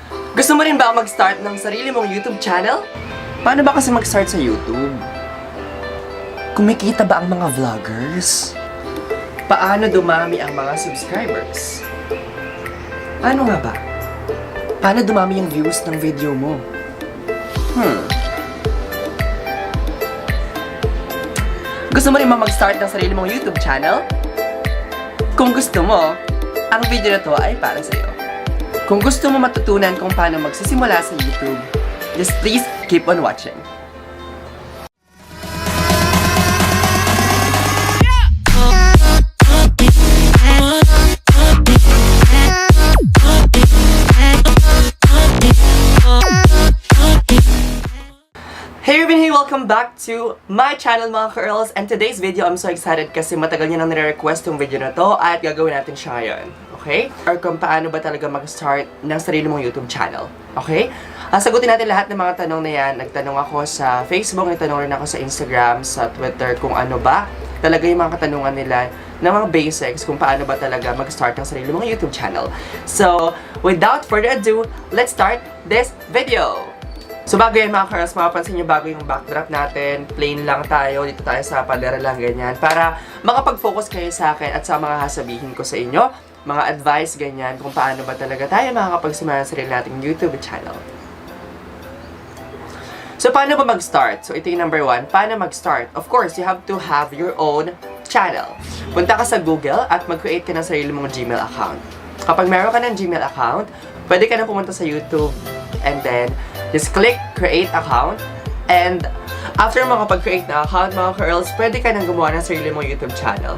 Gusto mo rin ba mag-start ng sarili mong YouTube channel? Paano ba kasi mag-start sa YouTube? Kumikita ba ang mga vloggers? Paano dumami ang mga subscribers? Paano nga ba? Paano dumami yung views ng video mo? Gusto mo rin ba mag-start ng sarili mong YouTube channel? Kung gusto mo, ang video na to ay para sa'yo. Kung gusto mo matutunan kung paano magsisimula sa YouTube, just please keep on watching. Hey everyone! Hey! Welcome back to my channel mga ka-Earls. And today's video, I'm so excited kasi matagal niyo nang nire-request yung video na to at gagawin natin siya ngayon. Okay? Or kung paano ba talaga mag-start ng sarili mong YouTube channel. Okay? Sagutin natin lahat ng mga tanong na yan. Nagtanong ako sa Facebook, nagtanong rin ako sa Instagram, sa Twitter, kung ano ba talaga yung mga katanungan nila ng mga basics kung paano ba talaga mag-start ng sarili mong YouTube channel. So, without further ado, let's start this video! So bago yan mga ka-Earls, mapapansin nyo bago yung backdrop natin, plain lang tayo, dito tayo sa palera lang ganyan, para makapag-focus kayo sa akin at sa mga sasabihin ko sa inyo, mga advice ganyan, kung paano ba talaga tayo makakapagsimula sa sarili nating YouTube channel. So paano ba mag-start? So ito yung number 1, paano mag-start? Of course, you have to have your own channel. Punta ka sa Google at mag-create ka ng sarili mong Gmail account. Kapag meron ka ng Gmail account, pwede ka na pumunta sa YouTube and then just click create account, and after makapag-create na account mga ka-Earls, pwede ka nang gumawa ng sarili mong YouTube channel.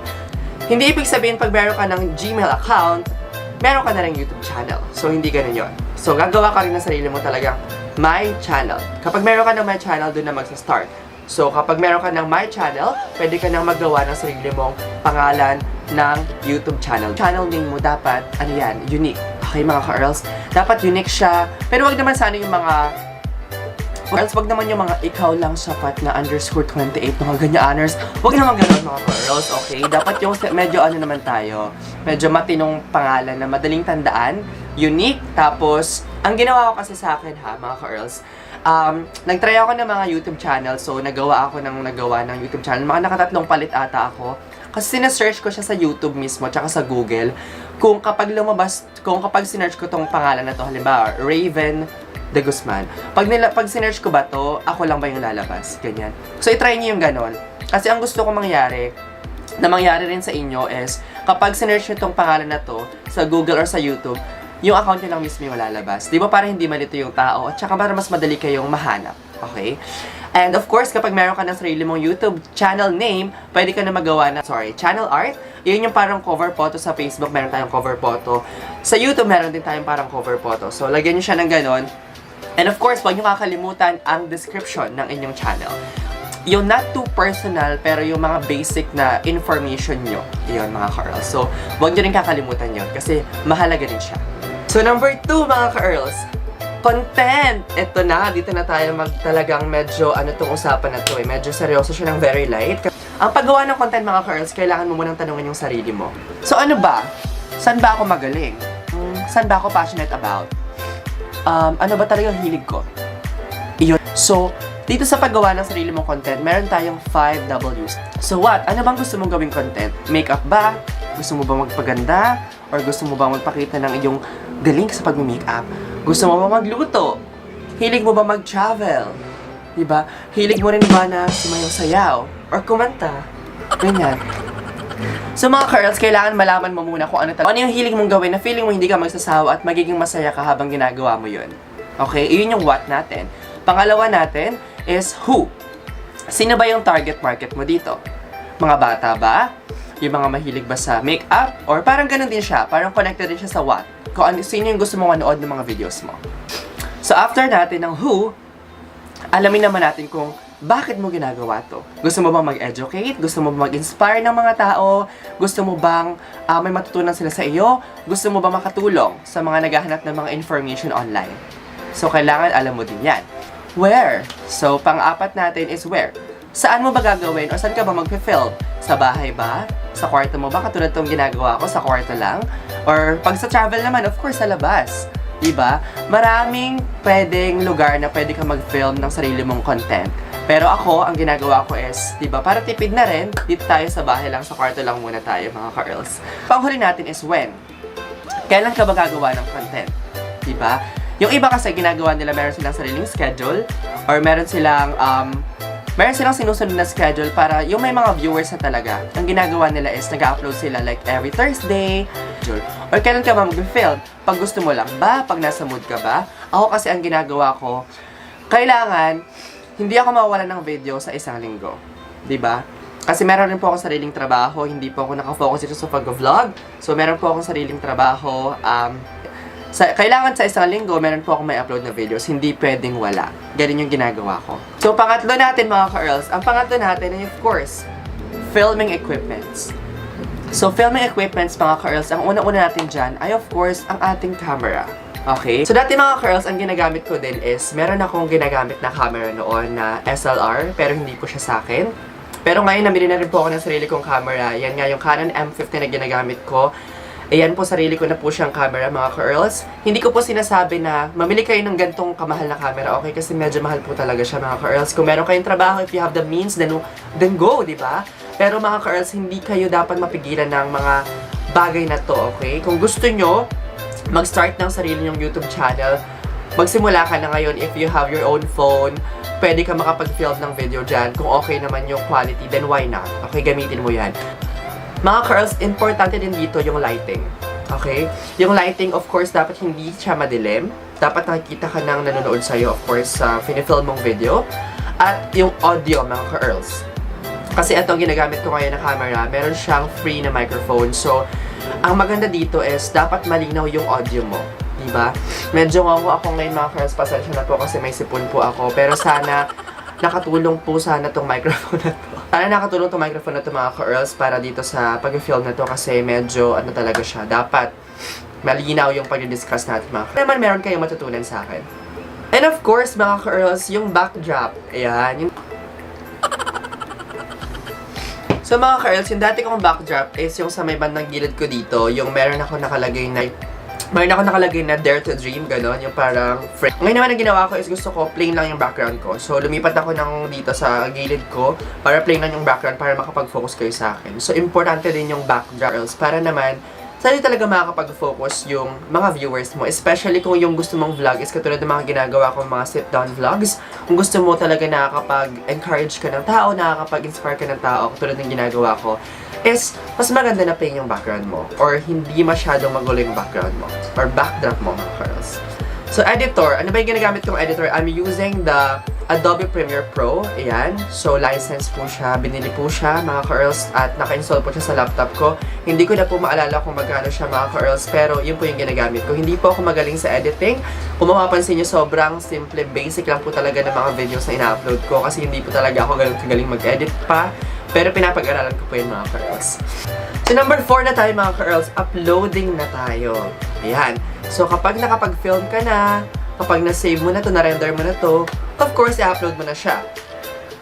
Hindi ibig sabihin pag meron ka ng Gmail account, meron ka na rin YouTube channel. So hindi ganun yun. So gagawa ka rin ng sarili mo talagang my channel. Kapag meron ka ng my channel, doon na magsa-start. So kapag meron ka ng my channel, pwede ka nang magawa ng sarili mong pangalan ng YouTube channel. Channel name mo dapat, ano yan, unique. Okay mga ka-Earls, dapat unique siya. Pero wag naman sana yung mga Earls, wag naman yung mga ikaw lang sapat na _28 mga ganyaners. Wag naman gano'n mga ka-Earls, okay? Dapat yung medyo ano naman tayo, medyo matinong pangalan na madaling tandaan, unique, tapos ang ginawa ko kasi sa akin ha mga ka-Earls, nagtry ako ng mga YouTube channel, so nagawa ng YouTube channel, mga nakatatlong palit ata ako. Kasi sinesearch ko siya sa YouTube mismo, tsaka sa Google, kung kapag sinearch ko tong pangalan na to, halimbawa, Raven De Guzman, pag sinearch ko ba to, ako lang ba yung lalabas? Ganyan. So, itry niyo yung ganon. Kasi ang gusto ko mangyari rin sa inyo is, kapag sinearch nyo tong pangalan na to, sa Google or sa YouTube, yung account nyo lang mismo yung lalabas. Di ba para hindi malito yung tao, at tsaka para mas madali kayong mahanap. Okay? And of course, kapag meron ka ng sarili mong YouTube channel name, pwede ka na magawa channel art. Yun yung parang cover photo sa Facebook, meron tayong cover photo. Sa YouTube, meron din tayong parang cover photo. So, lagyan nyo siya ng ganon. And of course, huwag nyo kakalimutan ang description ng inyong channel. Yung not too personal, pero yung mga basic na information nyo. Yun, mga ka-Earls. So, huwag nyo rin kakalimutan yun kasi mahalaga din siya. So, number 2, mga ka-Earls, content! Ito na, dito na tayo talagang medyo, tong usapan na to eh. Medyo seryoso siya ng very light. Ang paggawa ng content mga ka-Earls, kailangan mo munang tanungin yung sarili mo. So ano ba? Saan ba ako magaling? Saan ba ako passionate about? Ano ba talagang hilig ko? Iyon. So, dito sa paggawa ng sarili mong content, meron tayong 5 W's. So what? Ano bang gusto mong gawing content? Makeup ba? Gusto mo ba magpaganda? Or gusto mo ba magpakita ng iyong galing sa pag-makeup? Gusto mo ba magluto? Hilig mo ba mag-travel? Diba? Hilig mo rin ba na sumayaw-sayaw? Or kumanta? Ganyan. So mga ka-Earls, kailangan malaman mo muna kung ano yung hilig mong gawin na feeling mo hindi ka magsasawa at magiging masaya ka habang ginagawa mo yun. Okay? Iyon yung what natin. Pangalawa natin is who. Sino ba yung target market mo dito? Mga bata ba? Yung mga mahilig ba sa makeup? Or parang ganun din siya. Parang connected din siya sa what. Sino yung gusto mong manood ng mga videos mo. So after natin ng who, alamin naman natin kung bakit mo ginagawa to. Gusto mo bang mag-educate? Gusto mo bang mag-inspire ng mga tao? Gusto mo bang may matutunan sila sa iyo? Gusto mo bang makatulong sa mga naghahanap ng mga information online? So kailangan alam mo din yan. Where? So pang-apat natin is where. Saan mo ba gagawin o saan ka ba magpe-film? Sa bahay ba? Sa kwarto mo ba? Katulad tong ginagawa ko, sa kwarto lang? Or pag sa travel naman, of course, sa labas. Diba? Maraming pwedeng lugar na pwede ka mag-film ng sarili mong content. Pero ako, ang ginagawa ko is, diba, para tipid na rin, dito tayo sa bahay lang, sa kwarto lang muna tayo, mga ka-earls. Panghuli natin is when. Kailan ka ba gagawa ng content? Diba? Yung iba kasi ginagawa nila, meron silang sariling schedule, or meron silang sinusunod na schedule para yung may mga viewers na talaga. Ang ginagawa nila is nag-upload sila like every Thursday. Or kailan ka ba mag-film? Pag gusto mo lang ba? Pag nasa mood ka ba? Ako kasi ang ginagawa ko, kailangan, hindi ako mawawalan ng video sa isang linggo. Diba? Kasi meron rin po akong sariling trabaho, hindi po ako nakafocus dito sa pag-vlog. So meron po akong sariling trabaho, kailangan sa isang linggo, meron po akong may upload na videos. Hindi pwedeng wala. Ganun yung ginagawa ko. So, pangatlo natin mga ka-earls. Ang pangatlo natin ay, of course, filming equipments. So, filming equipments mga ka-earls, ang una-una natin dyan ay, of course, ang ating camera. Okay? So, dati mga ka-earls, ang ginagamit ko din is, meron akong ginagamit na camera noon na SLR, pero hindi po siya sa akin. Pero ngayon, namili na rin po ako ng sarili kong camera. Yan nga, yung Canon M50 na ginagamit ko. Ayan po, sarili ko na po siyang camera, mga ka-earls. Hindi ko po sinasabi na mamili kayo ng gantong kamahal na camera, okay? Kasi medyo mahal po talaga siya, mga ka-earls. Kung meron kayong trabaho, if you have the means, then go, di ba? Pero mga ka-earls, hindi kayo dapat mapigilan ng mga bagay na to, okay? Kung gusto nyo mag-start ng sarili nyong YouTube channel, magsimula ka na ngayon. If you have your own phone, pwede ka makapag-film ng video dyan. Kung okay naman yung quality, then why not? Okay, gamitin mo yan. Mga ka-earls, importante din dito yung lighting. Okay? Yung lighting, of course, dapat hindi siya madilim. Dapat nakikita ka ng nanonood sa'yo, of course, sa pinifilm mong video. At yung audio, mga ka-earls. Kasi itong ginagamit ko ngayon na camera, meron siyang free na microphone. So, ang maganda dito is, dapat malinaw yung audio mo. Diba? Medyo ngongo ako ngayon, mga ka-earls. Pasensya na po kasi may sipon po ako. Pero sana, nakatulong po sana tong microphone na to. Sana nakatulong tong microphone na to, mga ka-earls, para dito sa pag-film na to kasi medyo ano talaga siya. Dapat malinaw yung pag-discuss natin, mga ka-earls. Naman meron kayong matutunan sa akin. And of course, mga ka-earls, yung backdrop. Ayan. So mga ka-earls, yung dati kong backdrop is yung sa may bandang gilid ko dito. Yung meron ako nakalagay na Dare to Dream, gano'n, yung parang frame. Ngayon naman ang ginawa ko is gusto ko plain lang yung background ko. So, lumipat ako dito sa gilid ko para plain lang yung background para makapag-focus kayo sa akin. So, importante din yung backdrops para naman saan talaga makakapag-focus yung mga viewers mo. Especially kung yung gusto mong vlog is katulad ng mga ginagawa kong mga sit-down vlogs. Kung gusto mo talaga nakakapag-encourage ka ng tao, nakakapag-inspire ka ng tao, katulad ng ginagawa ko, is mas maganda na plain yung background mo or hindi masyadong magulo yung background mo or backdrop mo, mga ka-earls. So, editor. Ano ba yung ginagamit kong editor? I'm using the Adobe Premiere Pro. Ayan. So, license po siya. Binili po siya, mga ka-earls, at naka-install po siya sa laptop ko. Hindi ko na po maalala kung magkano siya, mga ka-earls, pero yun po yung ginagamit ko. Hindi po ako magaling sa editing. Kung mapapansin nyo, sobrang simple, basic lang po talaga ng mga videos na ina-upload ko kasi hindi po talaga ako galing mag-edit pa. Pero pinapag-aralan ko po yun, mga ka-earls. So, number 4 na tayo, mga ka-earls. Uploading na tayo. Ayan. So, kapag nakapag-film ka na, kapag na-save mo na to, na-render mo na to, of course, i-upload mo na siya.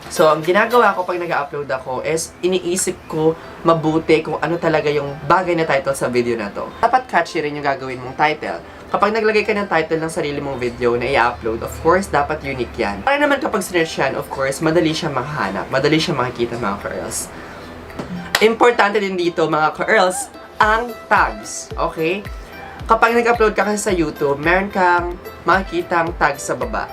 So, ang ginagawa ko pag nag-upload ako is, iniisip ko mabuti kung ano talaga yung bagay na title sa video na to. Dapat catchy rin yung gagawin mong title. Kapag naglagay ka ng title ng sarili mong video na i-upload, of course, dapat unique yan. Para naman kapag search yan, of course, madali siya makahanap. Madali siya makikita, mga ka-earls. Importante din dito, mga ka-earls, ang tags. Okay? Kapag nag-upload ka kasi sa YouTube, meron kang makikitang tags sa baba.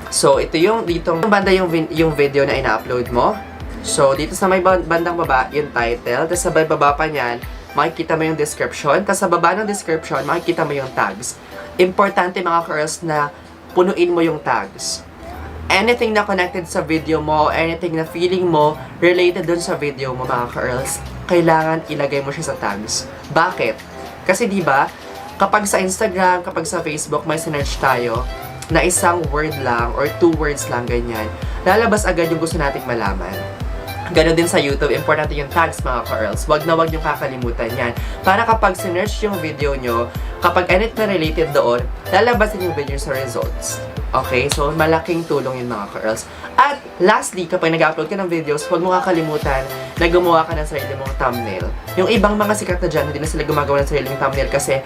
So, ito yung dito, banda yung video na ina-upload mo. So, dito sa may bandang baba, yung title. Tapos sa baba pa niyan, makikita mo yung description. Tapos sa baba ng description, makikita mo yung tags. Importante, mga ka-earls, na punuin mo yung tags. Anything na connected sa video mo, anything na feeling mo related dun sa video mo, mga ka-earls, kailangan ilagay mo siya sa tags. Bakit? Kasi diba, kapag sa Instagram, kapag sa Facebook, may sinearch tayo na isang word lang or 2 words lang, ganyan, lalabas agad yung gusto nating malaman. Ganon din sa YouTube, importante yung tags, mga ka-earls. Wag na wag yung kakalimutan yan. Para kapag sinearch yung video nyo, kapag anything na related doon, lalabasin yung video sa results. Okay? So, malaking tulong yun, mga ka-earls. At lastly, kapag nag-upload ka ng videos, huwag mo kakalimutan na gumawa ka ng sarili mong thumbnail. Yung ibang mga sikat na dyan, hindi na sila gumagawa ng sarili mong thumbnail kasi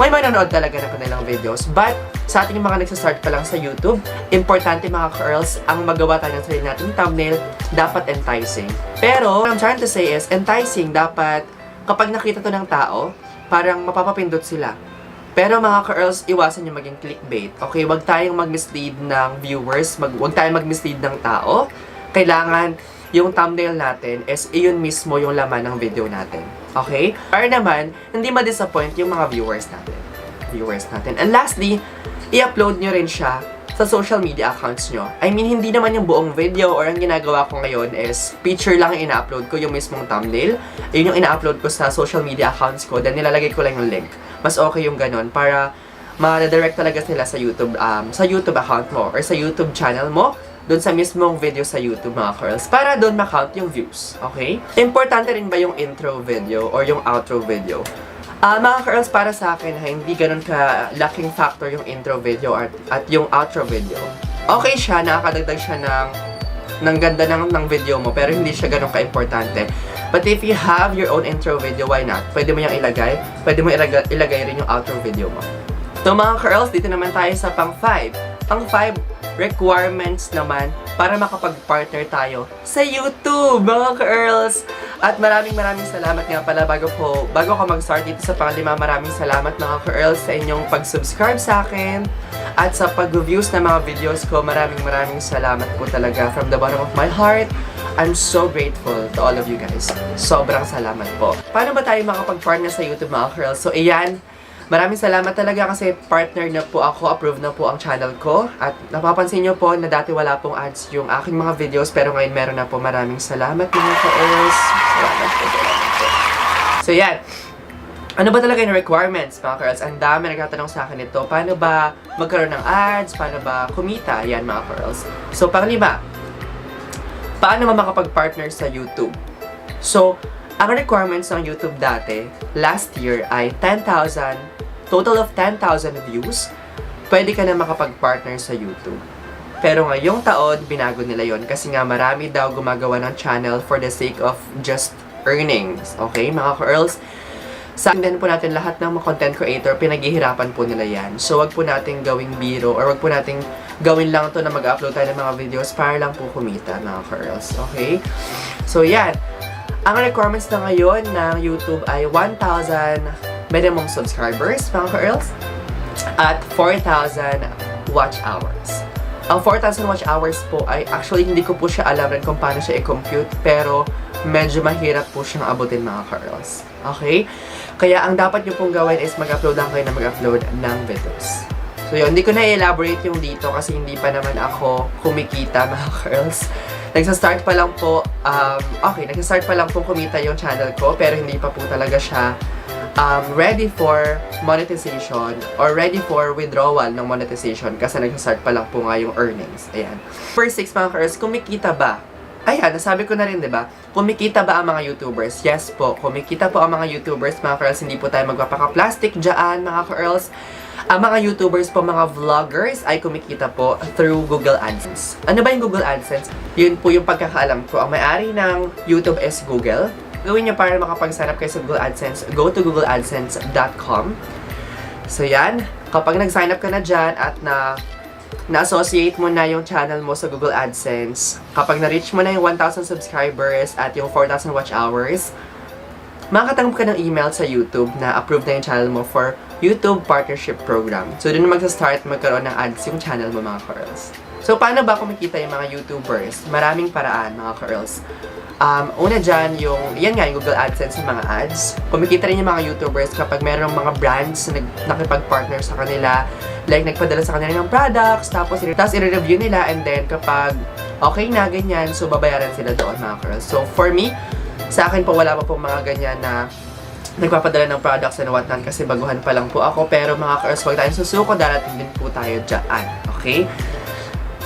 may manonood talaga ng kanilang videos. But, sa ating mga nagsastart pa lang sa YouTube, importante mga ka-earls, ang magawa tayo ng sarili nating thumbnail, dapat enticing. Pero, what I'm trying to say is, enticing dapat, kapag nakita to ng tao, parang mapapapindot sila. Pero mga ka-earls, iwasan yung maging clickbait. Okay, wag tayong mag-mislead ng viewers, wag tayong mag-mislead ng tao. Kailangan yung thumbnail natin is iyon mismo yung laman ng video natin. Okay? Para naman, hindi ma-disappoint yung mga viewers natin. And lastly, i-upload nyo rin siya sa social media accounts nyo. I mean, hindi naman yung buong video or ang ginagawa ko ngayon is picture lang yung ina-upload ko, yung mismong thumbnail. Yun yung ina-upload ko sa social media accounts ko, then nilalagay ko lang yung link. Mas okay yung ganon para ma-direct talaga sila sa YouTube account mo or sa YouTube channel mo, doon sa mismong video sa YouTube mga ka-earls, para doon ma-count yung views. Okay? Importante rin ba yung intro video or yung outro video? Mga ka-earls, para sa akin, hindi ganun ka-laking factor yung intro video at yung outro video. Okay siya, nakakadagdag siya ng ganda ng video mo, pero hindi siya ganun ka-importante. But if you have your own intro video, why not? Pwede mo yung ilagay, pwede mo ilagay rin yung outro video mo. So mga ka-earls, dito naman tayo sa pang-5. Pang-5, requirements naman para makapag-partner tayo sa YouTube, mga ka-earls. At maraming salamat nga pala bago ko mag-start dito sa pang-5, maraming salamat mga ka-earls sa inyong pag-subscribe sa akin at sa pag-views ng mga videos ko. Maraming salamat po talaga from the bottom of my heart. I'm so grateful to all of you guys. Sobrang salamat po. Paano ba tayo makapag-partner sa YouTube mga ka-earls? So ayan, maraming salamat talaga kasi partner na po ako, approved na po ang channel ko. At napapansin nyo po na dati wala pong ads yung aking mga videos, pero ngayon meron na po. Maraming salamat mga ka-earls. Salamat po. So yan. Ano ba talaga yung requirements mga ka-earls? Ang dami nagtatanong sa akin ito. Paano ba magkaroon ng ads? Paano ba kumita? Yan mga ka-earls. So pang-5, paano ba makapag-partner sa YouTube? So, ang requirements ng YouTube dati, last year ay 10,000, total of 10,000 views, pwede ka na makapag-partner sa YouTube. Pero ngayong taon, binago nila yon kasi nga marami daw gumagawa ng channel for the sake of just earnings. Okay, mga ka-earls? Sa akin po natin lahat ng mga content creator, pinaghihirapan po nila yan. So, wag po natin gawing biro or wag po natin gawin lang to na mag-upload tayo ng mga videos para lang po kumita, mga ka-earls. Okay? So, yan. Ang requirements na ngayon ng YouTube ay 1,000 minimum subscribers, mga ka-earls, at 4,000 watch hours. Ang 4,000 watch hours po ay actually hindi ko po siya alam rin kung paano siya i-compute, pero medyo mahirap po siyang abutin mga ka-earls. Okay? Kaya ang dapat nyo pong gawin is mag-upload lang kayo na mag-upload ng videos. So yun, hindi ko na i-elaborate yung dito kasi hindi pa naman ako kumikita mga ka-earls. Nagsastart pa lang po, nagsastart pa lang po kumita yung channel ko, pero hindi pa po talaga siya ready for monetization or ready for withdrawal ng monetization kasi nagsastart pa lang po nga yung earnings. Ayan. First 6 mga ka-earls, kumikita ba? Ayan, nasabi ko na rin, diba? Kumikita ba ang mga YouTubers? Yes po, kumikita po ang mga YouTubers, mga ka-earls. Hindi po tayo magpapaka-plastic dyan, mga ka-earls. Ang mga YouTubers po, mga vloggers, ay kumikita po through Google AdSense. Ano ba yung Google AdSense? Yun po yung pagkakaalam ko. Ang may-ari ng YouTube is Google. Gawin nyo para makapag-sign up kayo sa Google AdSense, go to googleadsense.com. So yan, kapag nag-sign up ka na dyan at na-associate mo na yung channel mo sa Google AdSense, kapag na-reach mo na yung 1,000 subscribers at yung 4,000 watch hours, makakatanggap ka ng email sa YouTube na approved na yung channel mo for YouTube Partnership Program. So, doon magsa-start magkaroon ng ads yung channel mo, mga ka-earls. So, paano ba kumikita yung mga YouTubers? Maraming paraan, mga ka-earls. Una dyan, yung Google AdSense ng mga ads. Kumikita rin yung mga YouTubers kapag merong mga brands na nakipag-partner sa kanila. Like, nagpadala sa kanila ng products, tapos i-review nila, and then kapag okay na, ganyan, so babayaran sila doon, mga ka-earls. So, for me, sa akin po, wala pa pong mga ganyan na nagpapadala ng products and whatnot kasi baguhan pa lang po ako. Pero mga ka-earls, huwag tayong susuko, darating din po tayo dyan. Okay?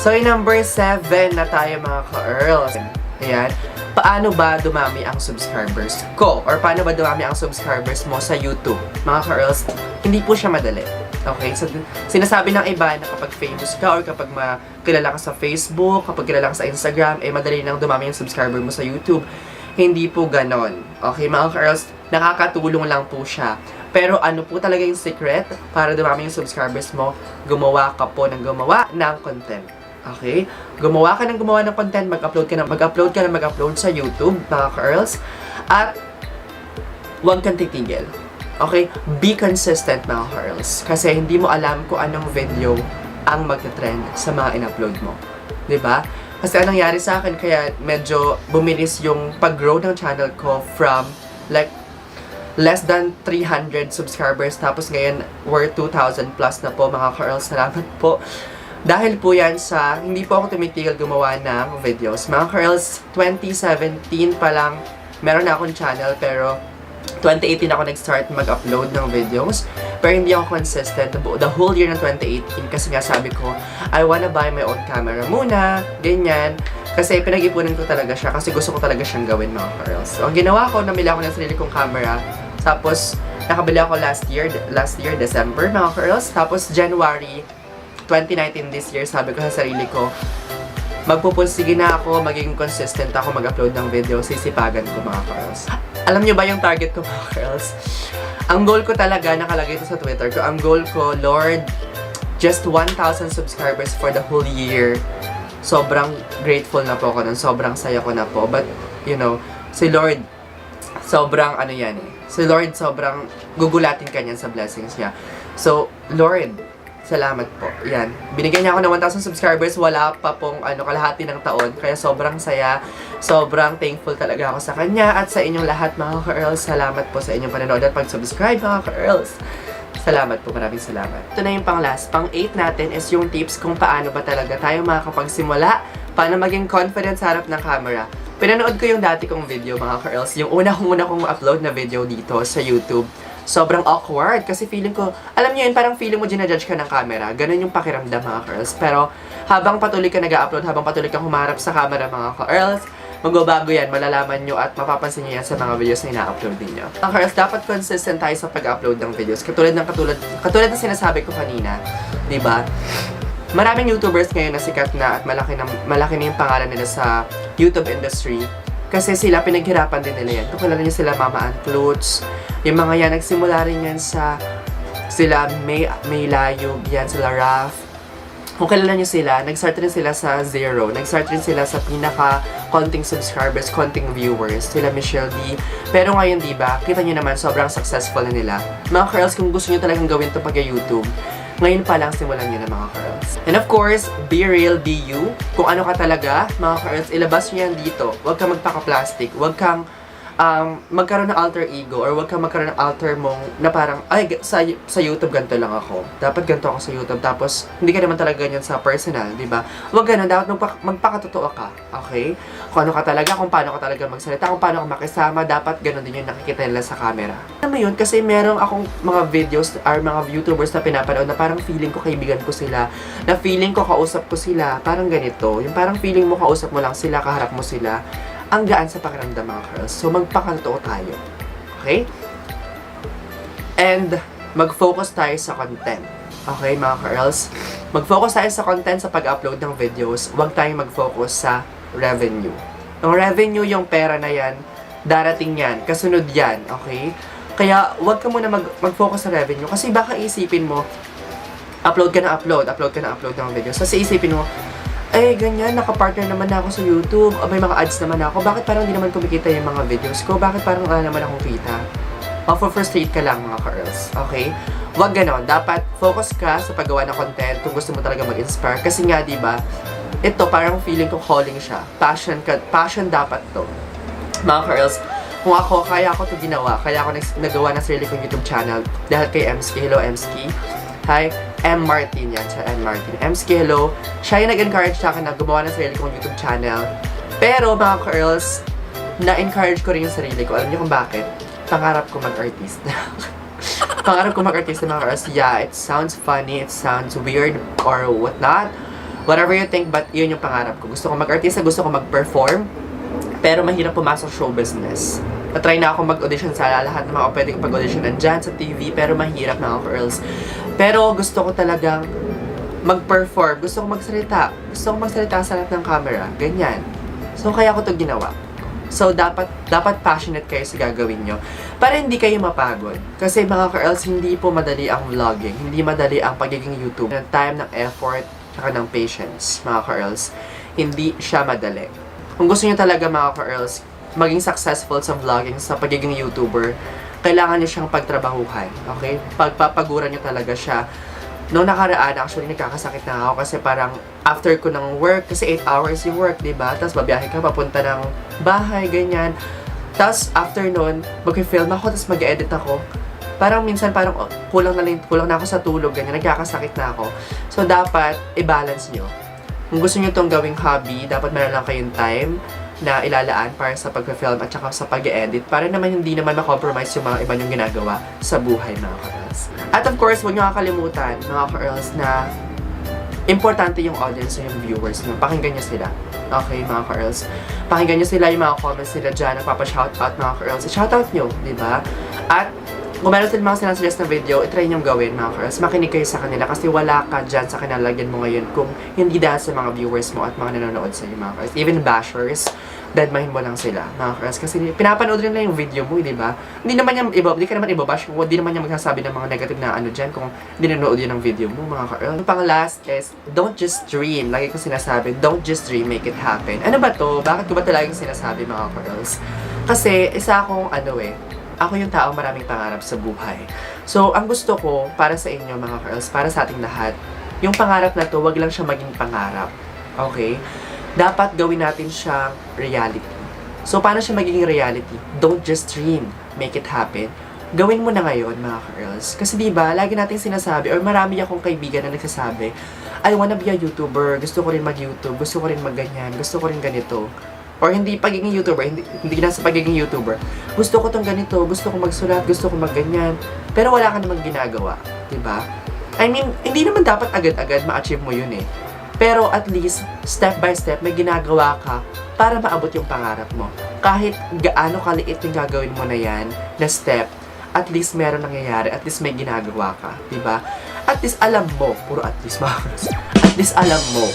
So, yung number 7 na tayo, mga ka-earls. Ayan. Paano ba dumami ang subscribers ko? Or paano ba dumami ang subscribers mo sa YouTube? Mga ka-earls, hindi po siya madali. Okay? So, sinasabi ng iba na kapag famous ka or kapag kilala ka sa Facebook, kapag kilala ka sa Instagram, madali nang dumami yung subscriber mo sa YouTube. Hindi po ganon. Okay, mga ka-earls, nakakatulong lang po siya Pero ano po talaga yung secret para dumami yung subscribers mo? Gumawa ka po ng gumawa ng content. Okay? Gumawa ka ng content, mag-upload ka sa YouTube, mga ka-earls. At huwag kang titigil. Okay? Be consistent, mga ka-earls. Kasi hindi mo alam kung anong video ang magta-trend sa mga in-upload mo. 'Di ba? Kasi anong nangyari sa akin, kaya medyo bumilis yung pag-grow ng channel ko from like less than 300 subscribers, tapos ngayon we're 2,000 plus na po, mga ka-earls. Salamat po. Dahil po yan sa hindi po ako tumitigil gumawa ng videos. Mga ka-earls, 2017 pa lang meron na akong channel, pero 2018 ako nag-start mag-upload ng videos. Pero hindi ako consistent the whole year ng 2018 kasi nga sabi ko, I wanna buy my own camera muna, ganyan. Kasi pinag-ipunan ko talaga siya kasi gusto ko talaga siyang gawin, mga ka-earls. So, ang ginawa ko, namili ako ng sarili kong camera. Tapos, nakabili ako last year, December, mga ka-earls. Tapos, January 2019 this year, sabi ko sa sarili ko, magpupursige na ako, magiging consistent ako mag-upload ng video, sisipagan ko, mga ka-earls. Alam nyo ba yung target ko, mga ka-earls? Ang goal ko talaga, nakalagay ito sa Twitter ko, ang goal ko, Lord, just 1,000 subscribers for the whole year. Sobrang grateful na po ako nun, sobrang saya ko na po. But, you know, si Lord, sobrang ano yan eh. Si Lord, sobrang gugulatin ka niyan sa blessings niya. So, Lord, salamat po. Yan. Binigyan niya ako ng 1,000 subscribers. Wala pa pong kalahati ng taon. Kaya sobrang saya. Sobrang thankful talaga ako sa kanya. At sa inyong lahat, mga ka-earls. Salamat po sa inyong panonood at pag-subscribe, mga ka-earls. Salamat po. Maraming salamat. Ito na yung pang-last. Pang-8 natin is yung tips kung paano ba talaga tayo makakapagsimula. Paano maging confident sa harap ng camera. Pinanood ko yung dati kong video, mga ka-earls. Yung una kong upload na video dito sa YouTube. Sobrang awkward kasi feeling ko, alam niyo yun, parang feeling mo ginajudge ka ng camera. Ganun yung pakiramdam, mga ka-earls. Pero habang patuloy ka nag-upload, habang patuloy kang humarap sa camera, mga ka-earls, magbabago yan, malalaman nyo at mapapansin nyo yan sa mga videos na ina-upload ninyo. Mga ka-earls, dapat consistent tayo sa pag-upload ng videos. Katulad ng sinasabi ko kanina, di ba? Maraming YouTubers ngayon na sikat na at malaki na yung pangalan nila sa YouTube industry. Kasi sila, pinaghirapan din nila yan. Kung kilala nyo sila, Mama Ann Klutz, yung mga yan, nagsimula rin yan sa sila May Layog, yan, sila Raf. Kung kilala nyo sila, nag-start rin sila sa zero. Nag-start rin sila sa konting subscribers, konting viewers. Sila Michelle D. Pero ngayon, diba, kita nyo naman, sobrang successful na nila. Mga girls, kung gusto nyo talagang gawin ito pag-YouTube, ngayon pa lang simulan nyo na, mga girls. And of course, be real, be you. Kung ano ka talaga, mga girls, ilabas nyo yan dito. Huwag kang magpaka-plastic. Huwag kang magkaroon ng alter ego or wag kang magkaroon ng alter mong na parang, ay, sa YouTube ganito lang ako. Dapat ganito ako sa YouTube. Tapos, hindi ka naman talaga ganyan sa personal, di ba? Huwag ganun. Dapat magpakatotoo ka. Okay? Kung ano ka talaga, kung paano ka talaga magsalita, kung paano ka makisama, dapat ganun din yung nakikita nila sa camera. Alam mo yun? Kasi meron akong mga videos or mga YouTubers na pinapanood na parang feeling ko kaibigan ko sila, na feeling ko kausap ko sila, parang ganito. Yung parang feeling mo kausap mo lang sila, kaharap mo sila. Ang gaan sa pakiramdam, mga girls. So, magpakatotoo tayo. Okay? And, mag-focus tayo sa content. Okay, mga girls? Mag-focus tayo sa content sa pag-upload ng videos. Huwag tayong mag-focus sa revenue. Yung revenue, yung pera na yan, darating yan. Kasunod yan. Okay? Kaya, huwag ka muna mag-focus sa revenue. Kasi baka isipin mo, upload ka na upload ng videos. Kasi isipin mo, ganyan, nakapartner naman ako sa YouTube. May mga ads naman ako. Bakit parang hindi naman kumikita yung mga videos ko? Bakit parang wala naman akong kita? Frustrate ka lang, mga girls. Okay? Huwag ganon. Dapat focus ka sa paggawa ng content kung gusto mo talaga mag-inspire. Kasi nga, di ba, ito parang feeling ko calling siya. Passion dapat to. Mga girls, kung ako, kaya ako to ginawa. Kaya ako nagawa ng sarili kong YouTube channel. Dahil kay Emski. Hello, Emski. Hi, M. Martin yan. Siya, M. Martin. Emski, hello. Siya yung nag-encourage sa akin na gumawa ng sarili kong YouTube channel. Pero, mga girls, na-encourage ko rin yung sarili ko. Alam niyo kung bakit? Pangarap ko mag-artista. Pangarap ko mag-artista, mga girls. Yeah, it sounds funny, it sounds weird, or whatnot. Whatever you think, but yun yung pangarap ko. Gusto ko mag-artista, gusto ko mag-perform. Pero mahirap pumasok show business. Natry na ako mag-audition sa lahat ng mga pwedeng pag-audition nandyan sa TV, pero mahirap, mga girls. Pero gusto ko talagang mag-perform. Gusto ko magsalita. Gusto ko magsalita sa harap ng camera. Ganyan. So, kaya ko to ginawa. So, dapat passionate kayo sa gagawin nyo para hindi kayo mapagod. Kasi mga ka-earls, hindi po madali ang vlogging. Hindi madali ang pagiging YouTube. Ng time, ng effort, saka ng patience, mga ka-earls. Hindi siya madali. Kung gusto nyo talaga, mga ka-earls, maging successful sa vlogging, sa pagiging YouTuber, kailangan nyo siyang pagtrabahuhan. Okay? Pagpapaguran nyo talaga siya. Noong nakaraan, actually, nagkakasakit na ako kasi parang after ko ng work, kasi 8 hours yung work, diba? Tapos babiyahe ka, papunta ng bahay, ganyan. Tapos after nun, mag-film ako, tapos mag-edit ako. Parang minsan, parang kulang na ako sa tulog, ganyan. Nagkakasakit na ako. So, dapat i-balance nyo. Kung gusto nyo itong gawing hobby, dapat meron lang kayong time na ilalaan para sa pag-film at saka sa pag-edit para naman hindi naman ma-compromise yung mga iba yung ginagawa sa buhay, mga ka-earls. At of course, huwag nyo kakalimutan, mga ka-earls, na importante yung audience yung viewers nyo. Pakinggan nyo sila. Okay, mga ka-earls? Pakinggan nyo sila, yung mga comments nila dyan, nagpapa-shoutout, mga ka-earls. I-shoutout nyo, di ba? At kung meron sila mga sinasuggest na video, itry nyo gawin, mga ka-earls. Makinig kayo sa kanila kasi wala ka dyan sa kinalagyan mo ngayon kung hindi dahil sa mga viewers mo at mga nanonood sa iyo, mga ka-earls. Even bashers, deadmine mo lang sila, mga ka-earls. Kasi pinapanood rin lang yung video mo, di ba? Hindi ka naman ibabash kung hindi naman yung magsasabi ng mga negative na ano dyan kung hindi nanonood yun ng video mo, mga ka-earls. Yung pang last is, don't just dream. Lagi ko sinasabi, don't just dream, make it happen. Ano ba to? Bakit ko ba talagang sinasabi, mga ka-earls? Kasi, isa akong ako yung taong maraming pangarap sa buhay. So, ang gusto ko para sa inyo, mga ka-earls, para sa ating lahat, yung pangarap na to, wag lang siya maging pangarap. Okay? Dapat gawin natin siyang reality. So, paano siya magiging reality? Don't just dream. Make it happen. Gawin mo na ngayon, mga ka-earls. Kasi diba, lagi natin sinasabi, or marami akong kaibigan na nagsasabi, I wanna be a YouTuber. Gusto ko rin mag-YouTube. Gusto ko rin mag-ganyan. Gusto ko rin ganito. Or hindi pagiging YouTuber, hindi na sa pagiging YouTuber. Gusto ko tong ganito, gusto ko magsulat, gusto ko magganyan. Pero wala ka namang ginagawa, 'di ba? I mean, hindi naman dapat agad-agad ma-achieve mo 'yun eh. Pero at least step by step may ginagawa ka para maabot yung pangarap mo. Kahit gaano kaliit yung gagawin mo na 'yan, na step, at least meron nangyayari, at least may ginagawa ka, 'di ba? At least alam mo, puro at least at least alam mo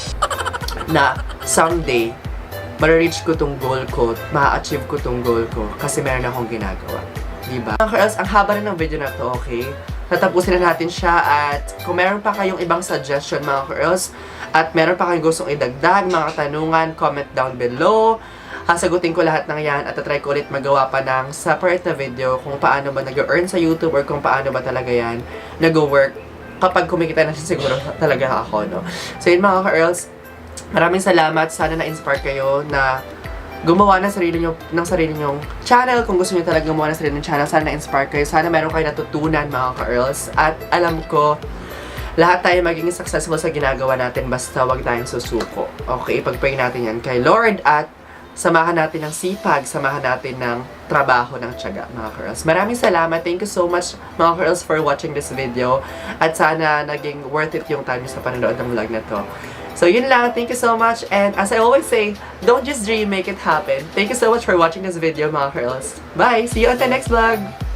na someday ma-reach ko tong goal ko, ma-achieve ko tong goal ko kasi meron akong ginagawa. Diba? Mga ka-earls, ang haba rin ng video na to, okay? Tatapusin na natin siya at kung meron pa kayong ibang suggestion, mga ka-earls, at meron pa kayong gustong idagdag, mga katanungan, comment down below. Sasagutin ko lahat ng yan at try ko ulit magawa pa ng separate na video kung paano ba nag-earn sa YouTube or kung paano ba talaga yan nag-work kapag kumikita na siya siguro talaga ako, no? So yun, mga ka-earls, maraming salamat. Sana na-inspire kayo na gumawa ng sarili nyong channel. Kung gusto niyo talaga gumawa ng sarili nyong channel, sana na-inspire kayo. Sana meron kayo natutunan, mga ka-earls. At alam ko, lahat tayo magiging successful sa ginagawa natin basta wag tayong susuko. Okay, ipag-pray natin yan kay Lord at samahan natin ng sipag, samahan natin ng trabaho, ng tiyaga, mga ka-earls. Maraming salamat. Thank you so much, mga ka-earls, for watching this video. At sana naging worth it yung time sa panonood ng vlog na to. So yun lang, thank you so much, and as I always say, don't just dream, make it happen. Thank you so much for watching this video, mga ka-earls. Bye! See you on the next vlog!